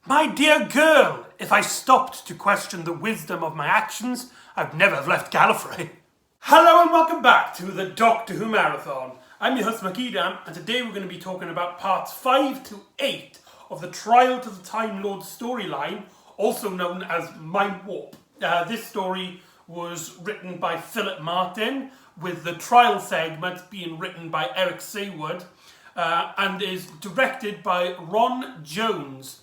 My dear girl, if I stopped to question the wisdom of my actions, I'd never have left Gallifrey. Hello and welcome back to the Doctor Who Marathon. I'm your host McEdam, and today we're going to be talking about parts 5 to 8 of the Trial to the Time Lord storyline, also known as Mindwarp. This story was written by Philip Martin, with the trial segment being written by Eric Saywood, and is directed by Ron Jones.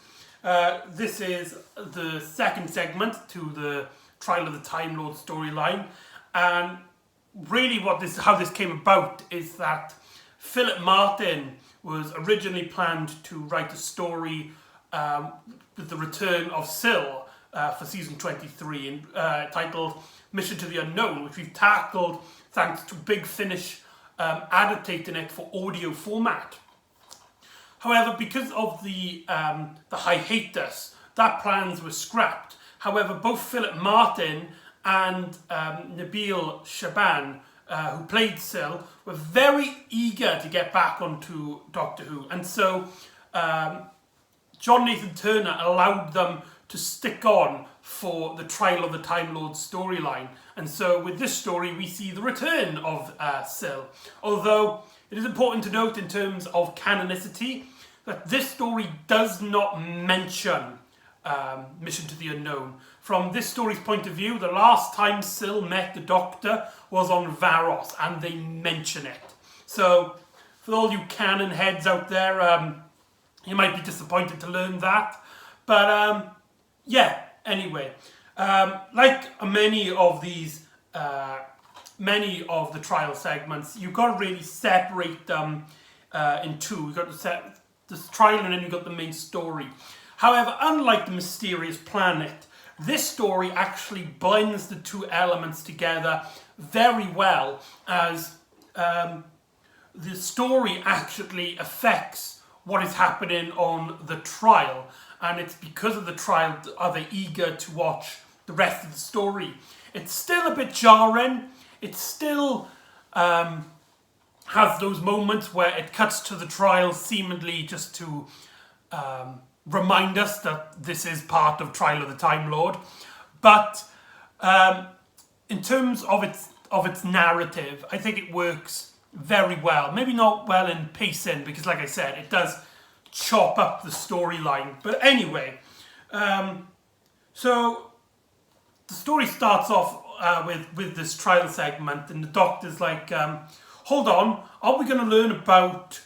This is the second segment to the Trial of the Time Lord storyline, and really how this came about is that Philip Martin was originally planned to write a story with the return of Syl for season 23, titled Mission to the Unknown, which we've tackled thanks to Big Finish adaptating it for audio format. However, because of the hiatus, that plans were scrapped. However, both Philip Martin and Nabil Shaban, who played Syl, were very eager to get back onto Doctor Who. And so John Nathan Turner allowed them to stick on for the Trial of the Time Lord storyline. And so with this story, we see the return of Syl. Although it is important to note in terms of canonicity that this story does not mention Mission to the Unknown. From this story's point of view, the last time Syl met the Doctor was on Varos, and they mention it. So, for all you canon heads out there, you might be disappointed to learn that. But, yeah, anyway. Like many of the trial segments, you've got to really separate them in two. You've got to set this trial and then you've got the main story. However, unlike the Mysterious Planet, this story actually blends the two elements together very well, as the story actually affects what is happening on the trial, and it's because of the trial are they eager to watch the rest of the story. It's still a bit jarring. It still has those moments where it cuts to the trial seemingly just to remind us that this is part of Trial of the Time Lord. But in terms of its narrative, I think it works very well. Maybe not well in pacing, because like I said, it does chop up the storyline. But anyway, so the story starts off with this trial segment, and the Doctor's like, hold on, are we going to learn about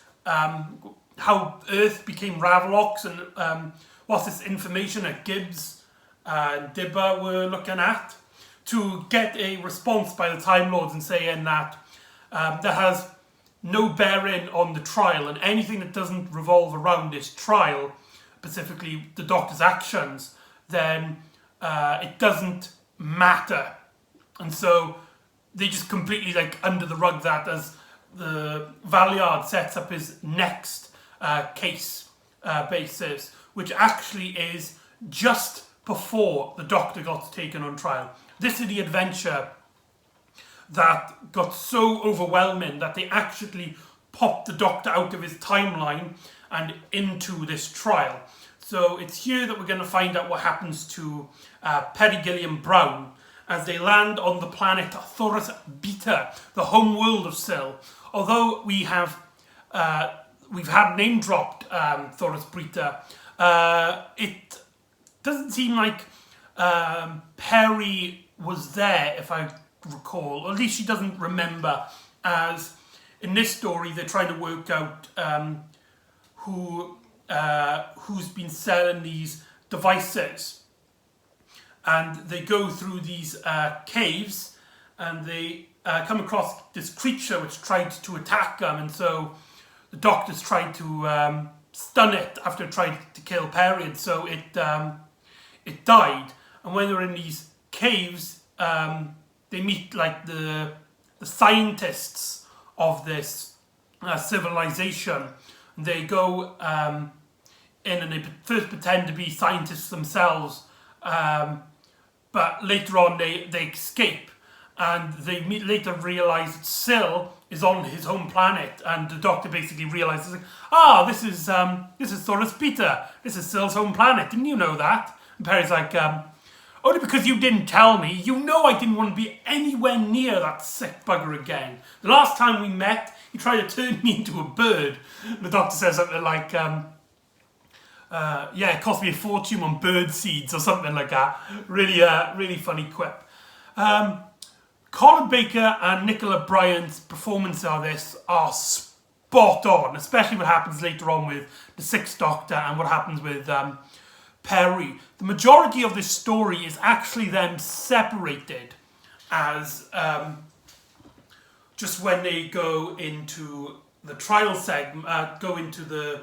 how Earth became Ravlox, and what's this information that Gibbs and Dibber were looking at? To get a response by the Time Lords and saying that that has no bearing on the trial, and anything that doesn't revolve around this trial, specifically the Doctor's actions, then it doesn't matter. And so they just completely under the rug that, as the Valeyard sets up his next case basis, which actually is just before the Doctor got taken on trial. This is the adventure that got so overwhelming that they actually popped the Doctor out of his timeline and into this trial. So it's here that we're going to find out what happens to Perry Gilliam Brown as they land on the planet Thoris Beta, the home world of Syl. Although we've had name dropped Thoris Beta, it doesn't seem like Perry was there, if I recall, or at least she doesn't remember, as in this story they're trying to work out who's been selling these devices. And they go through these caves, and they come across this creature which tried to attack them, and so the Doctor's tried to stun it after it tried to kill Perry, and so it died. And when they're in these caves, they meet the scientists of this civilization. And they go in and they first pretend to be scientists themselves, but later on they escape, and they later realise that Syl is on his home planet, and the Doctor basically realizes, like, this is Thoris Peter. This is Syl's home planet. Didn't you know that? And Perry's like, only because you didn't tell me. You know I didn't want to be anywhere near that sick bugger again. The last time we met, he tried to turn me into a bird. And the Doctor says something like, it cost me a fortune on bird seeds or something like that. Really funny quip. Colin Baker and Nicola Bryant's performance of this are spot on, especially what happens later on with the Sixth Doctor and what happens with Perry. The majority of this story is actually them separated as just when they go into the trial segment, go into the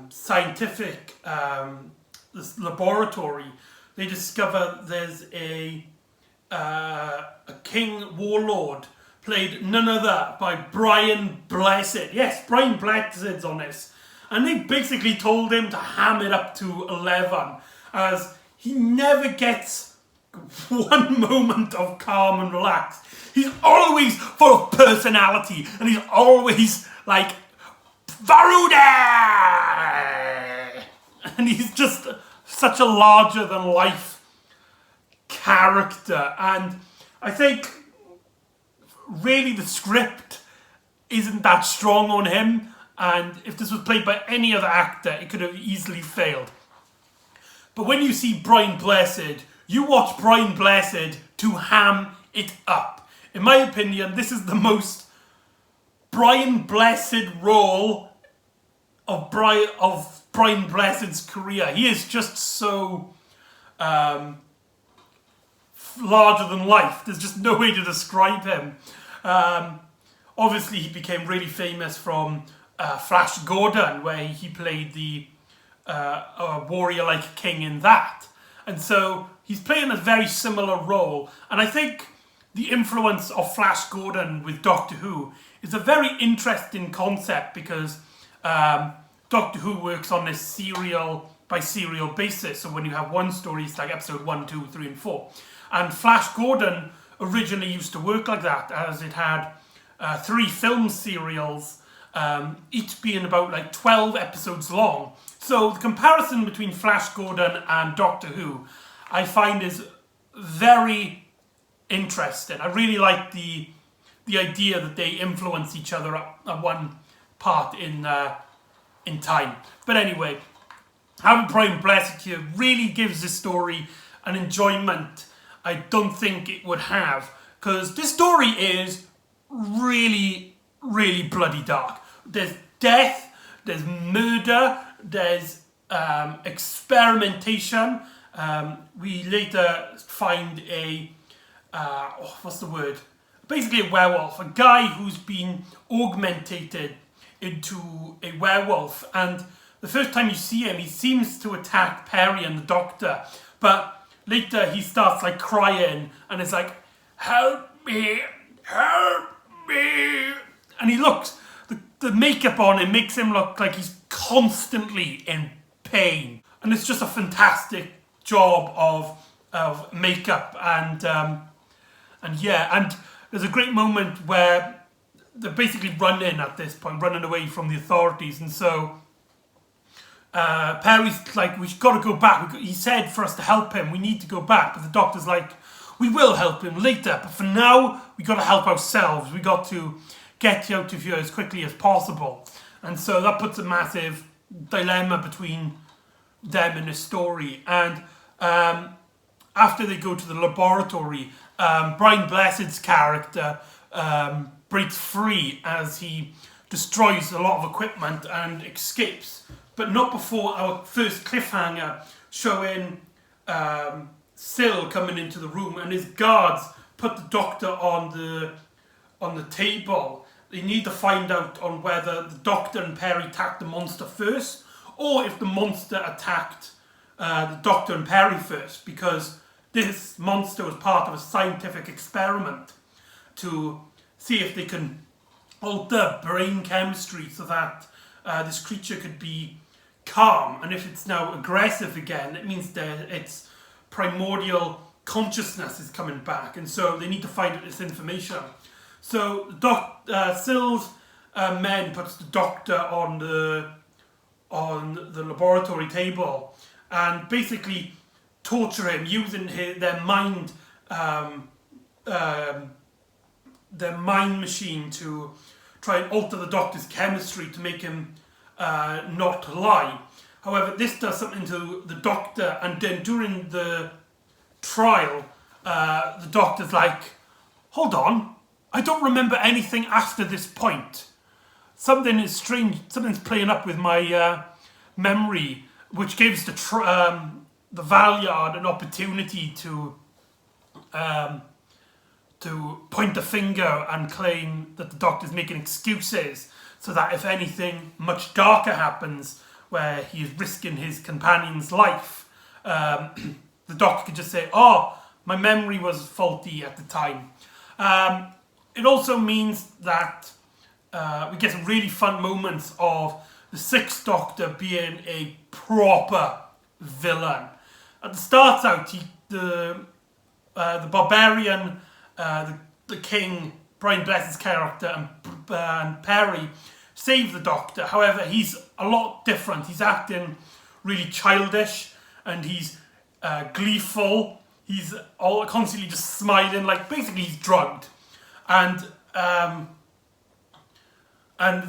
scientific this laboratory, they discover there's a king warlord played none other by Brian Blessed. Yes, Brian Blessed's on this. And they basically told him to ham it up to 11, as he never gets one moment of calm and relaxed. He's always full of personality, and he's always like, Varuda! And he's just such a larger-than-life character. And I think, really, the script isn't that strong on him. And if this was played by any other actor, it could have easily failed. But when you see Brian Blessed, you watch Brian Blessed to ham it up. In my opinion, this is the most Brian Blessed role of Brian Blessed's career. He is just so larger than life. There's just no way to describe him. Obviously, he became really famous from Flash Gordon, where he played the warrior-like king in that. And so he's playing a very similar role. And I think the influence of Flash Gordon with Doctor Who is a very interesting concept, because Doctor Who works on this serial by serial basis. So when you have one story, it's like episode 1, 2, 3, and 4. And Flash Gordon originally used to work like that, as it had 3 film serials, each being about like 12 episodes long. So the comparison between Flash Gordon and Doctor Who, I find, is very interesting. I really like the idea that they influence each other at one part in time. But anyway, having Brian Blessed here really gives this story an enjoyment I don't think it would have, because this story is really, really bloody dark. There's death, there's murder, there's experimentation. We later find basically a werewolf, a guy who's been augmented into a werewolf. And the first time you see him, he seems to attack Perry and the Doctor, but later he starts like crying and is like, help me, and he looks, the makeup on him makes him look like he's constantly in pain, and it's just a fantastic job of makeup. And there's a great moment where they're basically running away from the authorities, and so Perry's like, we've got to go back. He said for us to help him, we need to go back. But the Doctor's like, we will help him later, but for now, we got to help ourselves. We got to get out of here as quickly as possible. And so that puts a massive dilemma between them in the story. And after they go to the laboratory, Brian Blessed's character breaks free as he destroys a lot of equipment and escapes. But not before our first cliffhanger, showing Syl coming into the room, and his guards put the Doctor on the table. They need to find out on whether the Doctor and Perry attacked the monster first, or if the monster attacked the Doctor and Perry first, because this monster was part of a scientific experiment to see if they can alter brain chemistry so that this creature could be calm. And if it's now aggressive again, it means that its primordial consciousness is coming back, and so they need to find out this information. So Sill's men puts the doctor on the laboratory table and basically torture him using their mind machine to try and alter the doctor's chemistry to make him not lie. However, this does something to the doctor, and then during the trial, the doctor's like, hold on, I don't remember anything after this point. Something is strange, something's playing up with my memory, which gives the Valeyard an opportunity to point the finger and claim that the doctor's making excuses, so that if anything much darker happens, where he is risking his companion's life, the doctor could just say, oh, my memory was faulty at the time. It also means that we get some really fun moments of the Sixth Doctor being a proper villain. At the start out, the barbarian, the king, Brian Bless's character, and Perry save the Doctor. However, he's a lot different. He's acting really childish, and he's gleeful. He's constantly just smiling, like basically he's drugged. And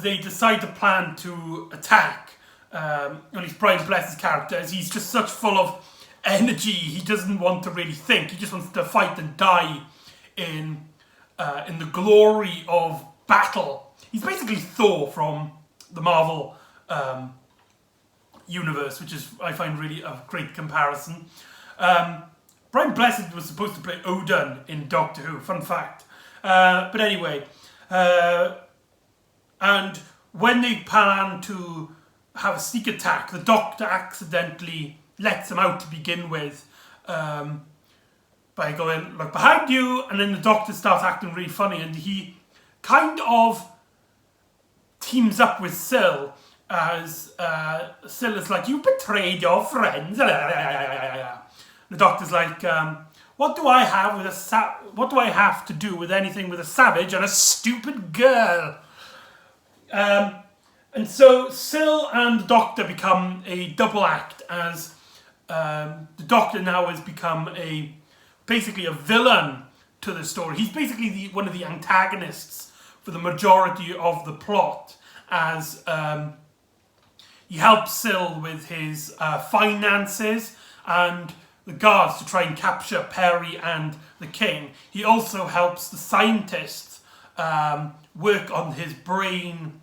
they decide to plan to attack, at least Brian Bless's character, as he's just such full of energy. He doesn't want to really think. He just wants to fight and die in the glory of battle. He's basically Thor from the Marvel universe, which is, I find, really a great comparison. Brian Blessed was supposed to play Odin in Doctor Who, fun fact. But anyway, and when they plan to have a sneak attack, the Doctor accidentally lets them out to begin with, by going, look behind you, and then the Doctor starts acting really funny, and he kind of teams up with Sill, as Sill is like, you betrayed your friends. The Doctor's like, what do I have to do with anything with a savage and a stupid girl? And so Sill and the Doctor become a double act, as the Doctor now has become basically a villain to the story. He's basically one of the antagonists for the majority of the plot, as he helps Sill with his finances and the guards to try and capture Perry and the King. He also helps the scientists work on his brain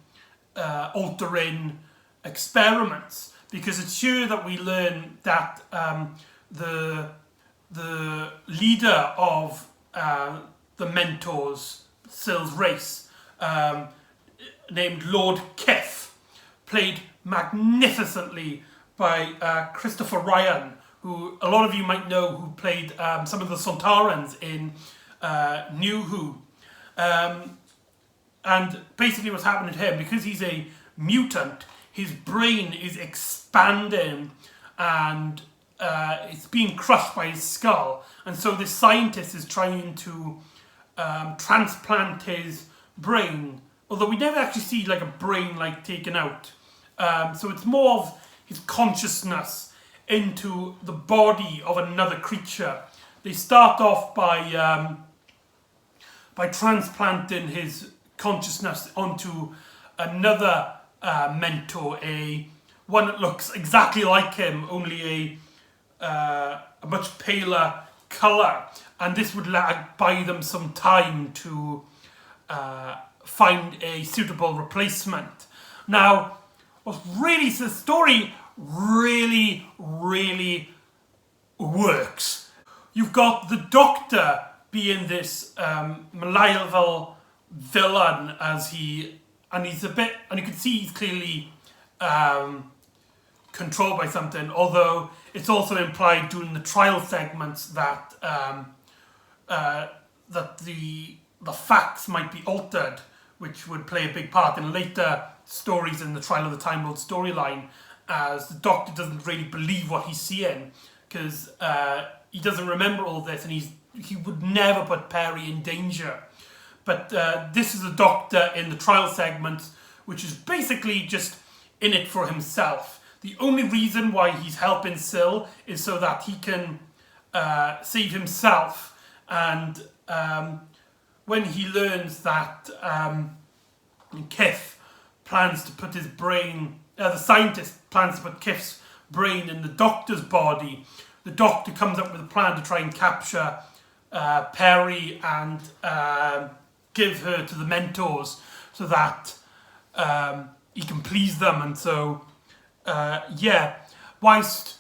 altering experiments, because it's here that we learn that the leader of the Mentors, Sill's race, named Lord Kith, played magnificently by Christopher Ryan, who a lot of you might know, who played some of the Sontarans in New Who. And basically what's happening to him, because he's a mutant, his brain is expanding and it's being crushed by his skull. And so this scientist is trying to transplant his brain, although we never actually see like a brain like taken out. So it's more of his consciousness into the body of another creature. They start off by transplanting his consciousness onto another mentor, one that looks exactly like him, only a much paler colour, and this would buy them some time to find a suitable replacement. Now, the story really works. You've got the Doctor being this malevolent villain, and you can see he's clearly controlled by something, although it's also implied during the trial segments that that the facts might be altered, which would play a big part in later stories in the Trial of the Time Lord storyline, as the Doctor doesn't really believe what he's seeing, because he doesn't remember all this, and he would never put Perry in danger. But this is the Doctor in the trial segment, which is basically just in it for himself. The only reason why he's helping Sil is so that he can save himself. And when he learns that Kif plans to put his brain, the scientist plans to put Kif's brain in the Doctor's body, the Doctor comes up with a plan to try and capture Peri and give her to the mentors so that he can please them. And so, whilst,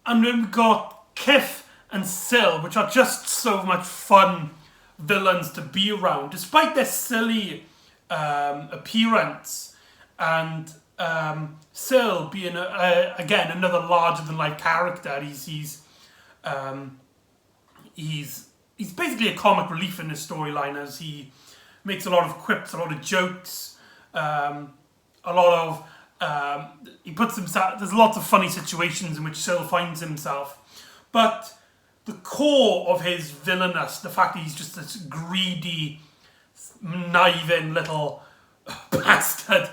and then we've got Kif and Sil, which are just so much fun villains to be around, despite their silly appearance, and Sil being again another larger than life character. He's basically a comic relief in this storyline, as he makes a lot of quips, a lot of jokes, he puts himself. There's lots of funny situations in which Sil finds himself, but the core of his villainous, the fact that he's just this greedy, conniving little bastard,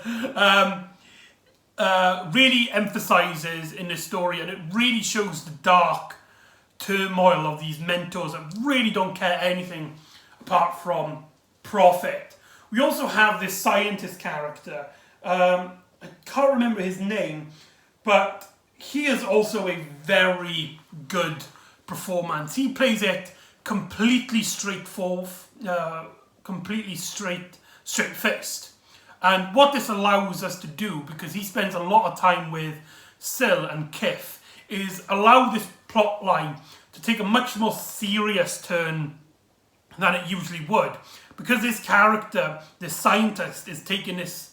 really emphasizes in this story, and it really shows the dark turmoil of these mentors that really don't care anything apart from profit. We also have this scientist character. I can't remember his name, but he is also a very good performance. He plays it completely straightforward, completely straight-faced. And what this allows us to do, because he spends a lot of time with Sil and Kif, is allow this plot line to take a much more serious turn than it usually would. Because this character, this scientist, is taking this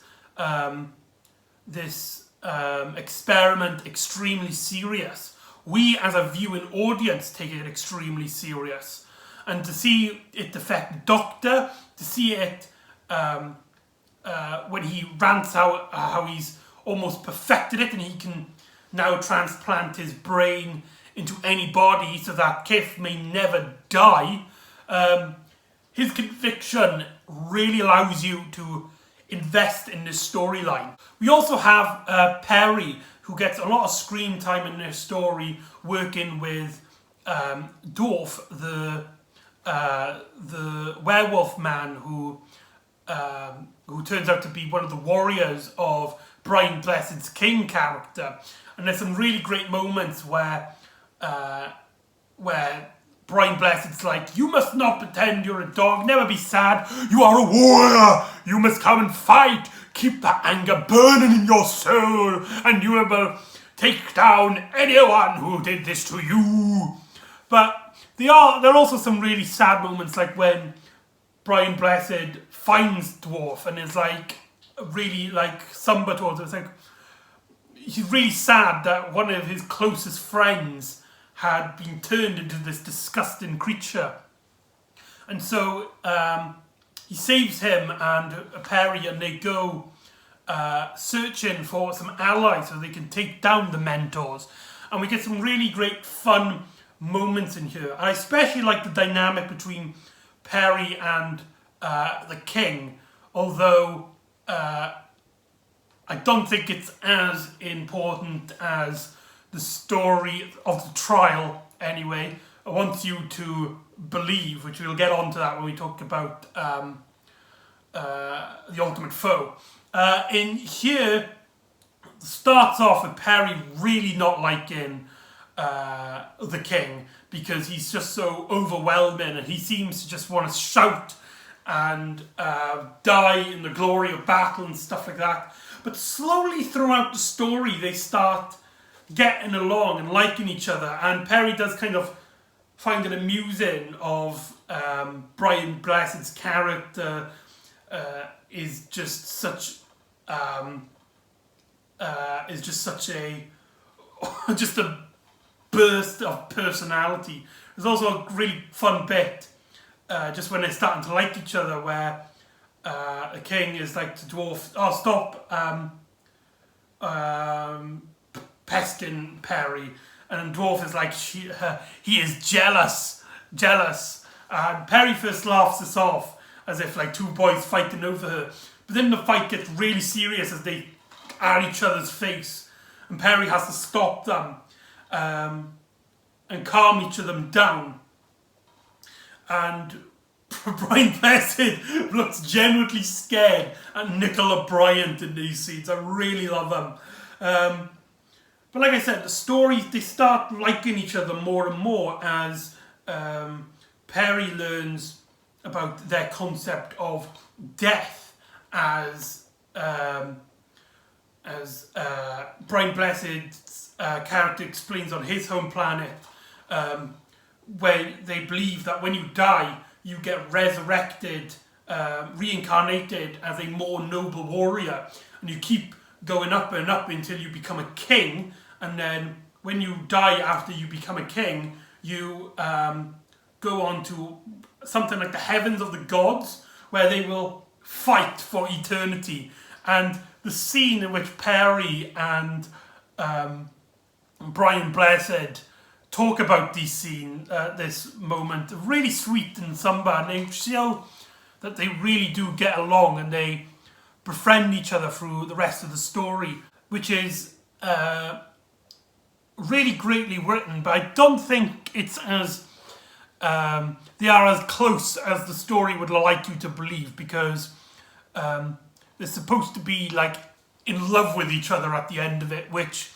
experiment extremely serious, we as a viewing audience take it extremely serious. And to see it affect the Doctor, to see it when he rants out how he's almost perfected it and he can now transplant his brain into any body so that Kif may never die. His conviction really allows you to invest in this storyline. We also have Peri, who gets a lot of screen time in this story, working with Dwarf, the werewolf man who turns out to be one of the warriors of Brian Blessed's King character. And there's some really great moments where Brian Blessed's like, "You must not pretend you're a dog, never be sad, you are a warrior, you must come and fight, keep the anger burning in your soul, and you will take down anyone who did this to you." But there are also some really sad moments, like when Brian Blessed finds Dwarf and is like, really like somber towards him. It's like, he's really sad that one of his closest friends had been turned into this disgusting creature. And so he saves him and Peri, and they go searching for some allies so they can take down the mentors. And we get some really great fun moments in here. I especially like the dynamic between Peri and the King, although I don't think it's as important as the story of the trial anyway. I want you to believe, which we'll get onto that when we talk about the Ultimate Foe. In here, starts off with Peri really not liking the King, because he's just so overwhelming and he seems to just want to shout and die in the glory of battle and stuff like that. But slowly throughout the story they start getting along and liking each other, and Peri does kind of find it amusing of Brian Blessed's character is just such a burst of personality. There's also a really fun bit just when they're starting to like each other, where the King is like to Dwarf, "Oh, stop pesting Peri," and Dwarf is like, he is jealous. And Peri first laughs this off, as if like two boys fighting over her. But then the fight gets really serious as they are at each other's face, and Perry has to stop them and calm each of them down. And Brian Blessed looks genuinely scared at Nicola Bryant in these scenes. I really love them. But like I said, the stories, they start liking each other more and more as Perry learns about their concept of death as Brian Blessed's character explains on his home planet, where they believe that when you die, you get resurrected, reincarnated as a more noble warrior, and you keep going up and up until you become a king. And then when you die after you become a king, you go on to something like the heavens of the gods, where they will fight for eternity. And the scene in which Perry and Brian Blessed talk about this moment, really sweet and somber, and they show that they really do get along and they befriend each other through the rest of the story, which is really greatly written. But I don't think it's as they are as close as the story would like you to believe, because they're supposed to be like in love with each other at the end of it, which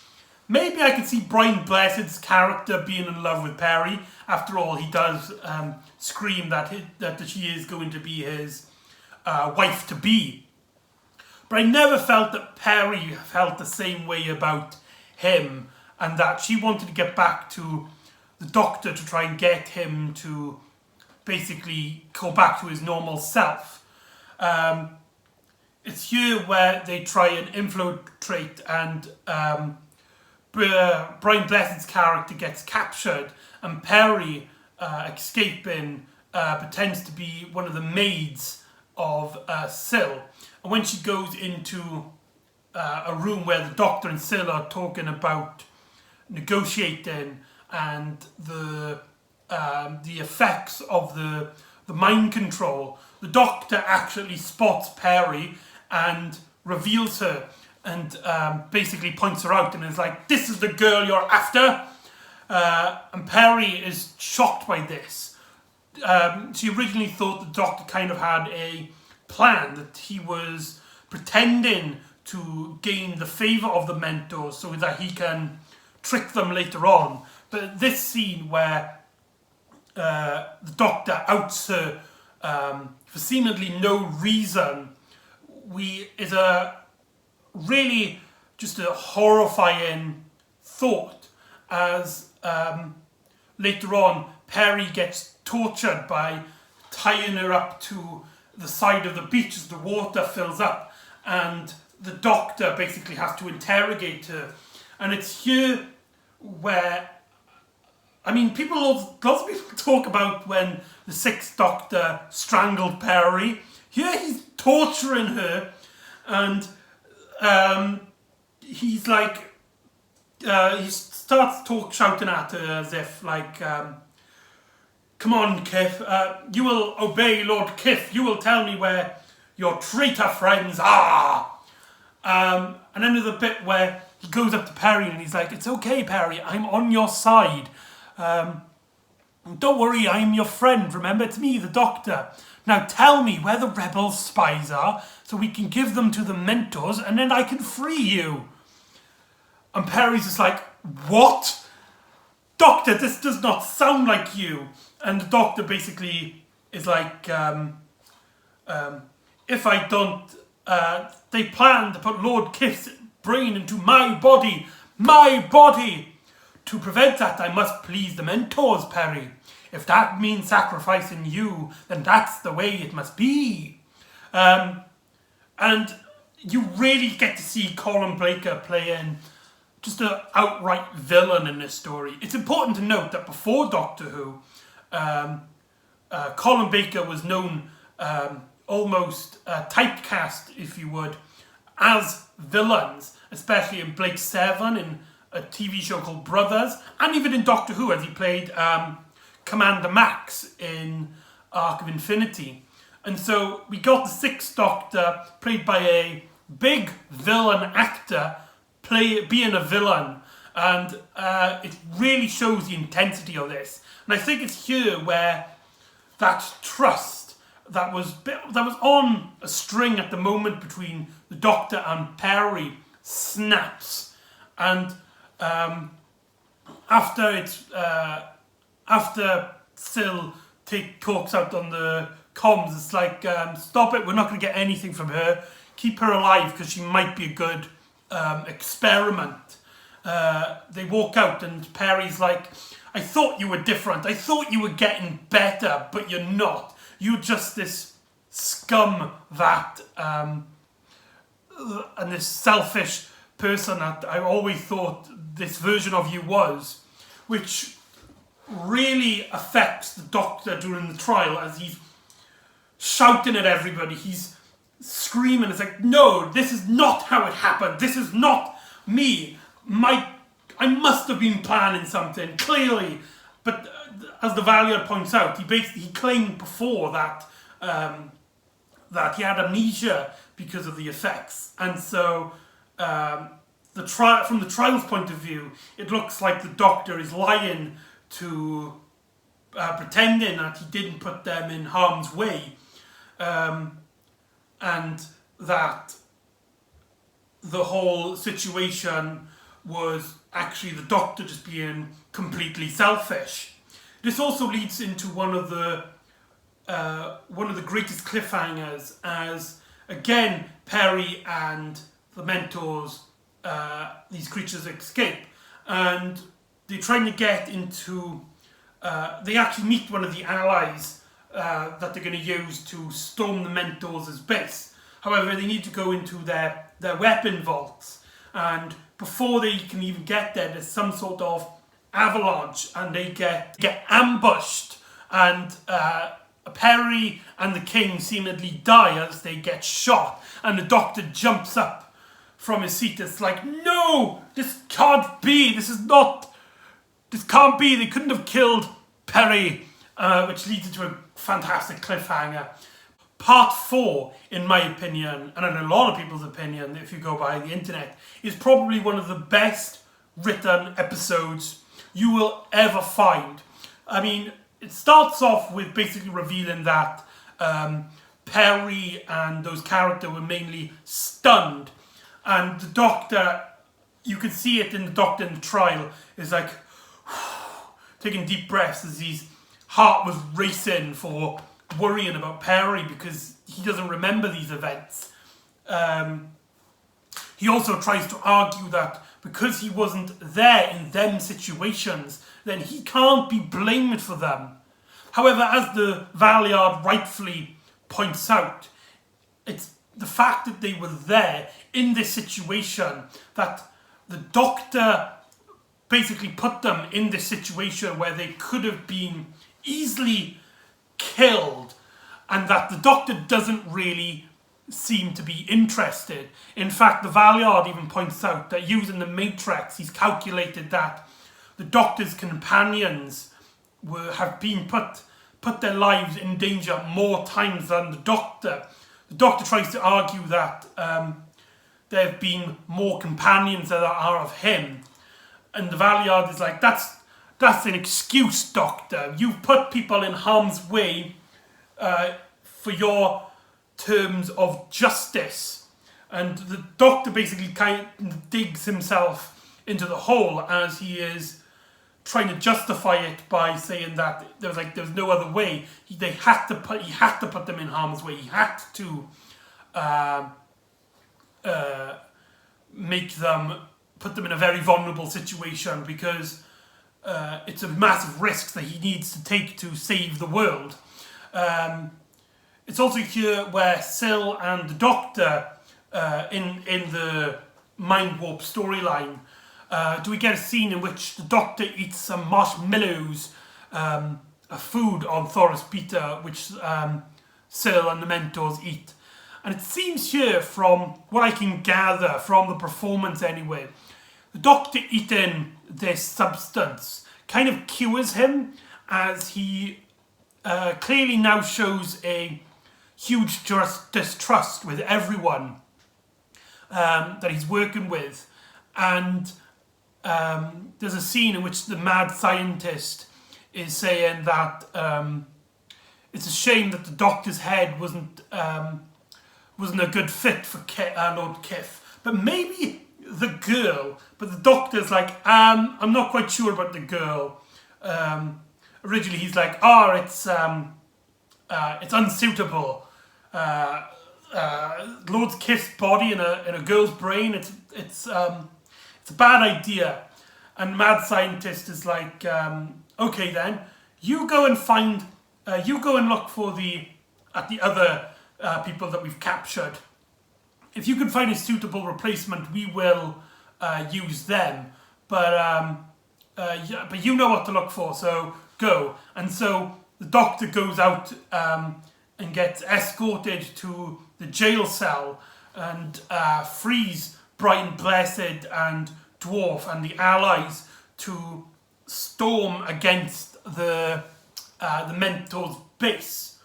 maybe I could see Brian Blessed's character being in love with Perry. After all, he does scream that she is going to be his wife-to-be. But I never felt that Perry felt the same way about him, and that she wanted to get back to the Doctor to try and get him to basically go back to his normal self. It's here where they try and infiltrate, and Brian Blessed's character gets captured, and Perry, escaping, pretends to be one of the maids of Syl. And when she goes into a room where the Doctor and Syl are talking about negotiating and the effects of the mind control, the Doctor actually spots Perry and reveals her, and basically points her out and is like, "This is the girl you're after." And Perry is shocked by this. She originally thought the Doctor kind of had a plan, that he was pretending to gain the favour of the Mentors so that he can trick them later on. But this scene where the Doctor outs her for seemingly no reason, is a really just a horrifying thought, as later on Perry gets tortured by tying her up to the side of the beach as the water fills up, and the Doctor basically has to interrogate her. And it's here where, I mean, lots of people talk about when the Sixth Doctor strangled Perry. Here he's torturing her, and he's like, he starts shouting at her as if like, "Come on, Kif, you will obey Lord Kif. You will tell me where your traitor friends are." And then there's a bit where he goes up to Perry and he's like, "It's okay, Perry, I'm on your side. Don't worry, I'm your friend. Remember, it's me, the Doctor. Now tell me where the rebel spies are so we can give them to the Mentors and then I can free you." And Perry's just like, "What? Doctor, this does not sound like you." And the Doctor basically is like, "If I don't, they plan to put Lord Kif's brain into my body. To prevent that, I must please the Mentors, Perry. If that means sacrificing you, then that's the way it must be." And you really get to see Colin Baker playing just an outright villain in this story. It's important to note that before Doctor Who, Colin Baker was known almost typecast, if you would, as villains, especially in Blake Seven, in a TV show called Brothers, and even in Doctor Who, as he played Commander Max in Arc of Infinity. And so we got the Sixth Doctor, played by a big villain actor, being a villain. And it really shows the intensity of this. And I think it's here where that trust that was on a string at the moment between the Doctor and Perry snaps. And after Syl talks out on the comms, it's like, stop it, we're not going to get anything from her. Keep her alive because she might be a good experiment. They walk out and Perry's like, I thought you were different. I thought you were getting better, but you're not. You're just this scum that, and this selfish person that I always thought this version of you was, which really affects the Doctor during the trial as he's shouting at everybody. He's screaming. It's like, no, this is not how it happened. This is not me. I must have been planning something, clearly. But as the Valiant points out, he claimed before that that he had amnesia because of the effects. And so from the trial's point of view, it looks like the Doctor is lying to pretending that he didn't put them in harm's way, and that the whole situation was actually the Doctor just being completely selfish. This also leads into one of the greatest cliffhangers, as again Perry and the Mentors, these creatures escape, and they're trying to get into. They actually meet one of the allies that they're going to use to storm the Mentors' base. However, they need to go into their weapon vaults, and before they can even get there, there's some sort of avalanche, and they get ambushed, and Perry and the King seemingly die as they get shot, and the Doctor jumps up from his seat. It's like, no, this can't be. This can't be. They couldn't have killed Perry, which leads into a fantastic cliffhanger. Part 4, in my opinion, and in a lot of people's opinion, if you go by the internet, is probably one of the best written episodes you will ever find. I mean, it starts off with basically revealing that Perry and those characters were mainly stunned, and the Doctor, you can see it in the Doctor in the trial, is like taking deep breaths as his heart was racing for worrying about Perry because he doesn't remember these events. He also tries to argue that because he wasn't there in them situations, then he can't be blamed for them. However, as the Valiant rightfully points out, it's the fact that they were there in this situation that the Doctor basically put them in this situation where they could have been easily killed, and that the Doctor doesn't really seem to be interested. In fact, the Valiant even points out that using the Matrix, he's calculated that the Doctor's companions have been put their lives in danger more times than the Doctor. The Doctor tries to argue that there have been more companions than there are of him, and the Valiant is like, that's an excuse, Doctor. You've put people in harm's way for your terms of justice. And the Doctor basically kind of digs himself into the hole as he is trying to justify it by saying that there's no other way. He had to put them in harm's way. He had to put them in a very vulnerable situation because it's a massive risk that he needs to take to save the world. It's also here where Syl and the Doctor, in the Mindwarp storyline, do we get a scene in which the Doctor eats some marshmallows, a food on Thoris Beta, which Syl and the Mentors eat. And it seems here, from what I can gather from the performance anyway, the Doctor eating this substance kind of cures him, as he clearly now shows a huge distrust with everyone that he's working with. And there's a scene in which the mad scientist is saying that it's a shame that the Doctor's head wasn't a good fit for Lord Kiff. But maybe the girl. But the Doctor's like, I'm not quite sure about the girl. Originally he's like, it's unsuitable. Lord Kiff's body in a girl's brain. It's a bad idea. And mad scientist is like, okay then, you go and look for the other people that we've captured. If you can find a suitable replacement, we will use them. But you know what to look for, so go. And so the Doctor goes out and gets escorted to the jail cell and frees Bright and Blessed and Dwarf and the allies to storm against the Mentor's base.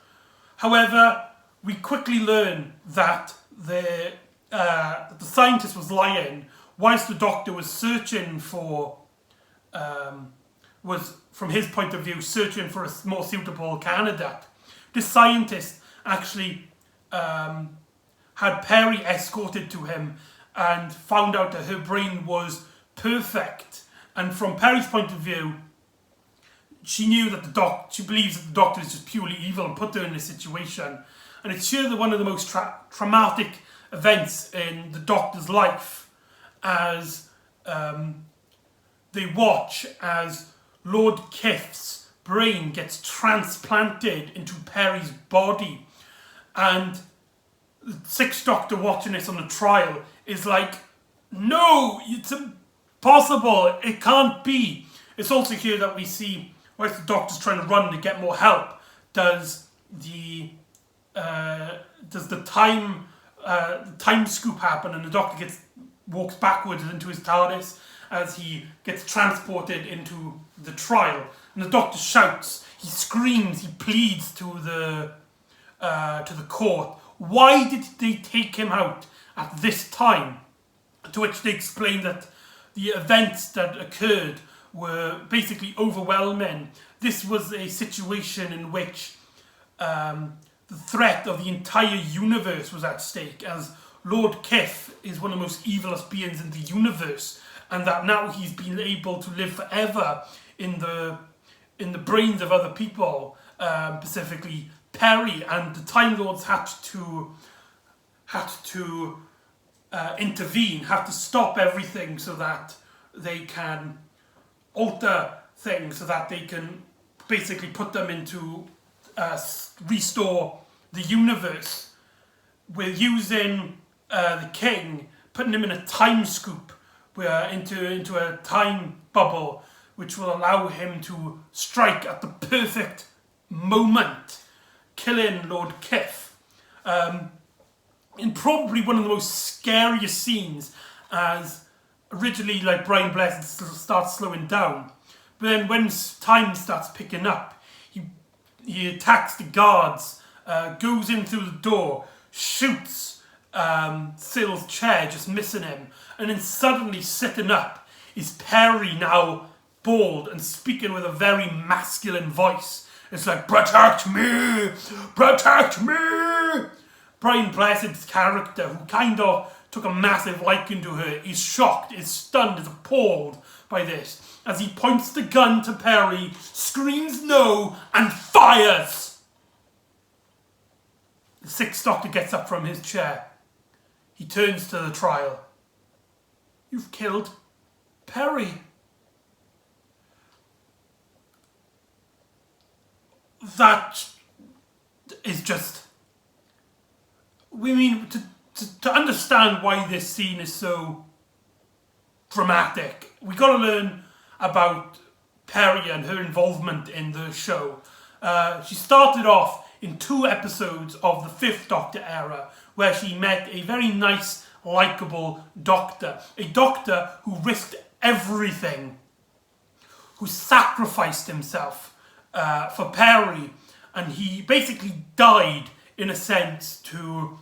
However, we quickly learn that the scientist was lying, whilst the Doctor was searching for, was from his point of view searching for a more suitable candidate. This scientist actually had Perry escorted to him and found out that her brain was perfect. And from Perry's point of view, she knew that she believes that the Doctor is just purely evil and put her in this situation. And it's sure that one of the most traumatic events in the Doctor's life, as they watch as Lord Kiff's brain gets transplanted into Perry's body. And the Sixth Doctor watching this on the trial is like, no, it's impossible, it can't be. It's also here that we see, whilst the Doctor's trying to run to get more help, does the time scoop happen, and the Doctor walks backwards into his TARDIS as he gets transported into the trial. And the Doctor shouts, he screams, he pleads to the court. Why did they take him out at this time? To which they explain that the events that occurred were basically overwhelming. This was a situation in which the threat of the entire universe was at stake, as Lord Kiff is one of the most evilest beings in the universe, and that now he's been able to live forever in the brains of other people, specifically Perry, and the Time Lords had to intervene, have to stop everything so that they can alter things, so that they can basically put them into restore the universe. We're using the King, putting him in a time scoop, into a time bubble, which will allow him to strike at the perfect moment, killing Lord Kiff. In probably one of the most scariest scenes, as originally like Brian Blessed starts slowing down, but then when time starts picking up, he attacks the guards, goes in through the door, shoots Syl's chair, just missing him, and then suddenly sitting up is Perry, now bald and speaking with a very masculine voice. It's like, protect me! Protect me! Brian Blessed's character, who kind of took a massive liking to her, is shocked, is stunned, is appalled by this, as he points the gun to Perry, screams no, and fires! The Sixth Doctor gets up from his chair. He turns to the trial. You've killed Perry. That is just... We mean, to understand why this scene is so dramatic, we got to learn about Perry and her involvement in the show. She started off in 2 episodes of the Fifth Doctor era, where she met a very nice, likeable doctor. A doctor who risked everything, who sacrificed himself for Perry, and he basically died in a sense, to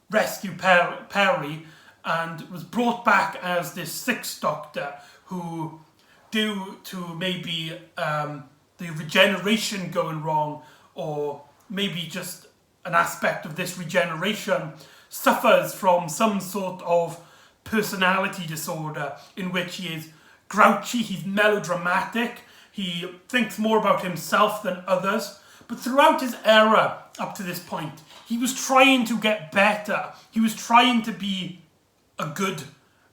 rescue Perry, and was brought back as this Sixth Doctor who, due to maybe the regeneration going wrong, or maybe just an aspect of this regeneration, suffers from some sort of personality disorder in which he is grouchy, he's melodramatic, he thinks more about himself than others. But throughout his era up to this point, he was trying to get better. He was trying to be a good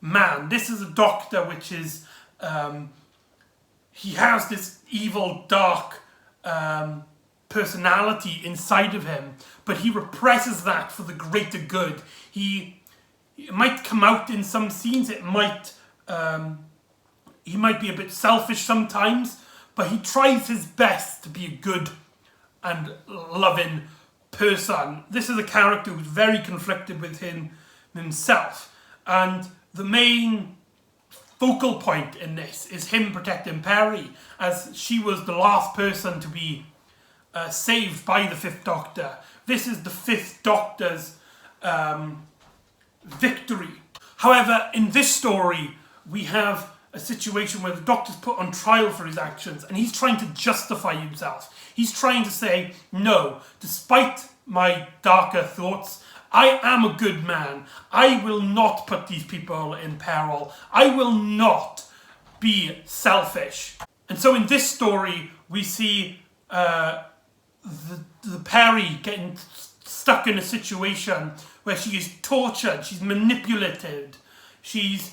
man. This is a Doctor which is, he has this evil, dark personality inside of him, but he represses that for the greater good. It might come out in some scenes, it might, he might be a bit selfish sometimes, but he tries his best to be a good and loving person. This is a character who's very conflicted with himself, and the main focal point in this is him protecting Perry, as she was the last person to be saved by the Fifth Doctor. This is the Fifth Doctor's victory. However, in this story, we have a situation where the Doctor's put on trial for his actions, and he's trying to justify himself. He's trying to say, no, despite my darker thoughts, I am a good man. I will not put these people in peril. I will not be selfish. And so in this story, we see the Perry getting stuck in a situation where she is tortured, she's manipulated, she's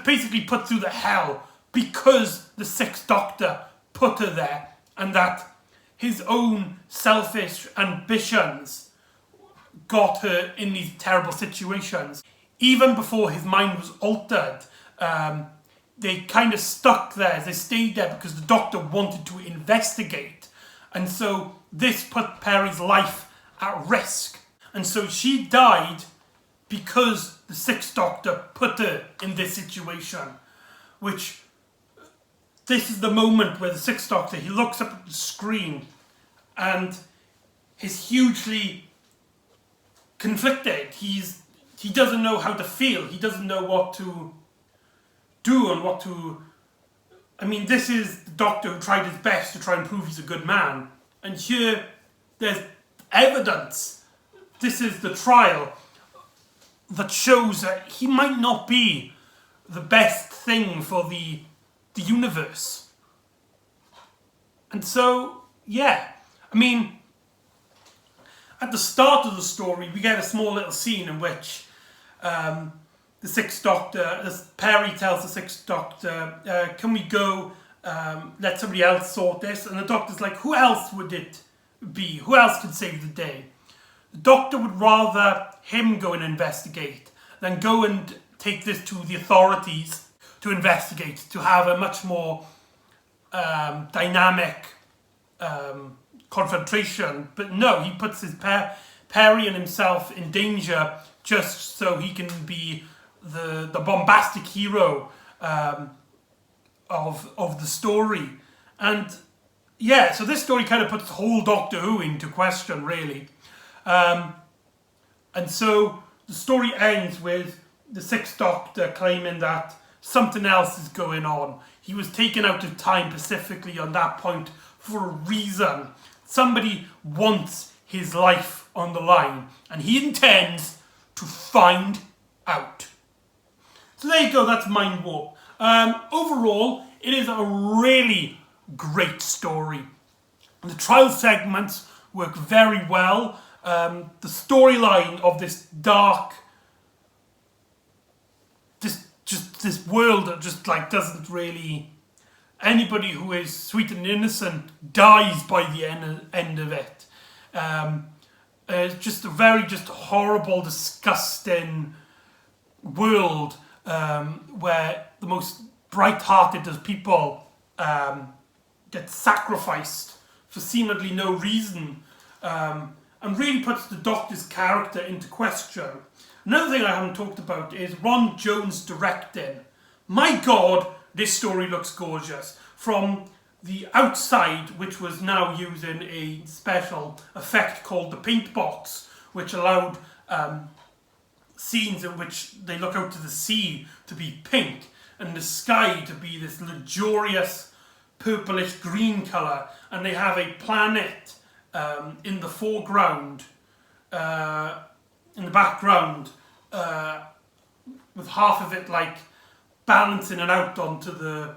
basically put through the hell because the Sixth Doctor put her there, and that his own selfish ambitions got her in these terrible situations. Even before his mind was altered, they kind of stuck there, they stayed there because the Doctor wanted to investigate. And so this put Perry's life at risk. And so she died because the Sixth Doctor put her in this situation, which, this is the moment where the Sixth Doctor, he looks up at the screen and is hugely conflicted. He doesn't know how to feel. He doesn't know what to do and what to... I mean, this is the Doctor who tried his best to try and prove he's a good man. And here, there's evidence. This is the trial that shows that he might not be the best thing for the universe. And so, yeah. I mean, at the start of the story, we get a small little scene in which the Sixth Doctor, Perry tells the Sixth Doctor, can we go, let somebody else sort this? And the Doctor's like, who else would it be? Who else could save the day? The Doctor would rather him go and investigate than go and take this to the authorities to investigate, to have a much more dynamic confrontation. But no, he puts his Perry and himself in danger just so he can be the bombastic hero of the story. And yeah, so this story kind of puts the whole Doctor Who into question, really. And so the story ends with the Sixth Doctor claiming that something else is going on. He was taken out of time specifically on that point for a reason. Somebody wants his life on the line, and he intends to find out. So there you go, that's Mindwarp. Overall, it is a really great story. The trial segments work very well. The storyline of this dark, this world that just like doesn't really... Anybody who is sweet and innocent dies by the end of it. It's just a very horrible, disgusting world where the most bright-hearted of people get sacrificed for seemingly no reason, and really puts the Doctor's character into question. Another thing I haven't talked about is Ron Jones' directing. My God, this story looks gorgeous. From the outside, which was now using a special effect called the paint box, which allowed scenes in which they look out to the sea to be pink and the sky to be this luxurious purplish green colour, and they have a planet in the foreground, in the background, with half of it like balancing it out onto the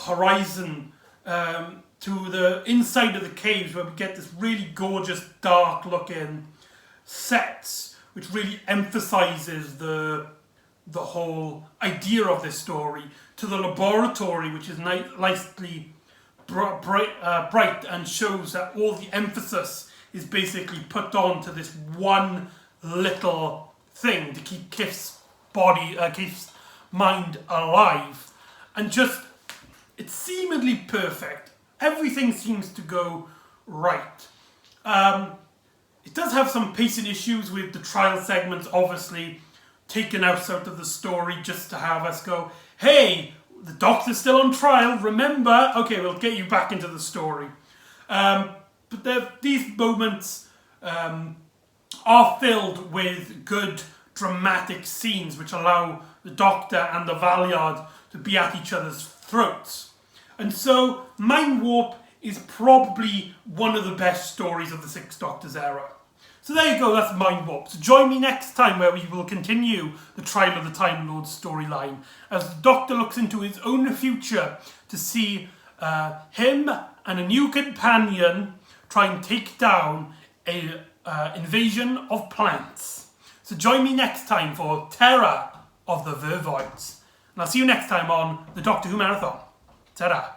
horizon, to the inside of the caves, where we get this really gorgeous dark looking sets, which really emphasizes the whole idea of this story, to the laboratory, which is nicely bright and shows that all the emphasis is basically put on to this one little thing to keep Kif's mind alive. And just, it's seemingly perfect. Everything seems to go right. It does have some pacing issues with the trial segments, obviously taking us out of the story just to have us go, hey, the Doctor's still on trial, remember? Okay, we'll get you back into the story. But these moments are filled with good dramatic scenes which allow the Doctor and the Valeyard to be at each other's throats. And so Mindwarp is probably one of the best stories of the Sixth Doctor's era. So there you go, that's Mindwarp. So join me next time where we will continue the Trial of the Time Lord storyline as the Doctor looks into his own future to see him and a new companion try and take down a invasion of plants. So join me next time for Terror of the Vervoids. And I'll see you next time on the Doctor Who Marathon. Ta-da!